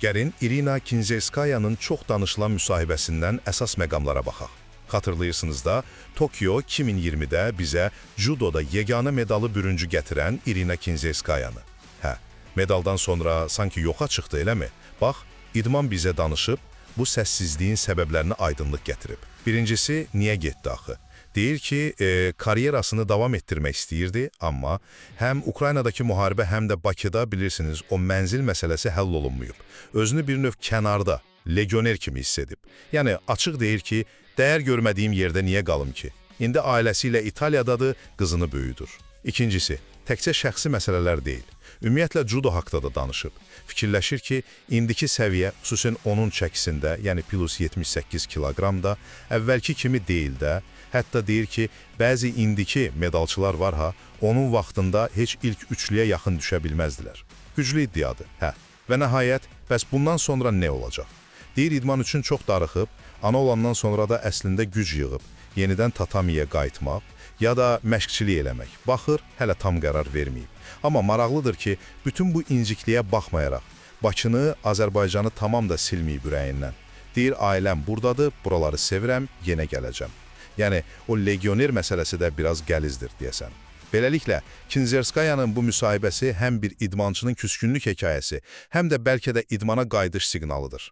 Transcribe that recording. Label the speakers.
Speaker 1: Gəlin İrina Kinzerskayanın çox danışılan müsahibəsindən əsas məqamlara baxaq. Xatırlayırsınız da, Tokyo 2020-də bizə judoda yeganə medalı bürüncü gətirən İrina Kinzerskayanı. Medaldan sonra sanki yoxa çıxdı, eləmi? Bax, idman bizə danışıb, bu səssizliyin səbəblərini aydınlıq gətirib. Birincisi, niyə getdi axı? Deyir ki, karyerasını davam etdirmək istəyirdi, amma həm Ukraynadakı müharibə, həm də Bakıda bilirsiniz, o mənzil məsələsi həll olunmayıb. Özünü bir növ kənarda, legioner kimi hiss edib. Yəni, açıq deyir ki, dəyər görmədiyim yerdə niyə qalım ki? İndi ailəsi ilə İtaliyadadır, qızını böyüdür. İkincisi, təkcə şəxsi məsələlər deyil. Ümumiyyətlə, judo haqda da danışıb. Fikirləşir ki, indiki səviyyə, xüsusən onun çəkisində, yəni plus 78 kiloqramda, əvvəlki kimi deyil də, hətta deyir ki, bəzi indiki medalçılar var ha, onun vaxtında heç ilk üçlüyə yaxın düşə bilməzdilər. Güclü iddiadır, Və nəhayət, bəs bundan sonra nə olacaq? Deyir, idman üçün çox darıxıb, ana olandan sonra da əslində güc yığıb, yenidən tatamiyə qayıtmaq, ya da məşqçilik eləmək. Baxır, hələ tam qərar verməyib. Amma maraqlıdır ki, bütün bu incikliyə baxmayaraq, Bakını, Azərbaycanı tamam da silməyib ürəyindən. Deyir, ailəm buradadır, buraları sevirəm, yenə gələcəm. Yəni, o legioner məsələsi də biraz gəlizdir, deyəsən. Beləliklə, Kinzerskayanın bu müsahibəsi həm bir idmançının küskünlük hekayəsi, həm də bəlkə də idmana qayıdış siqnalıdır.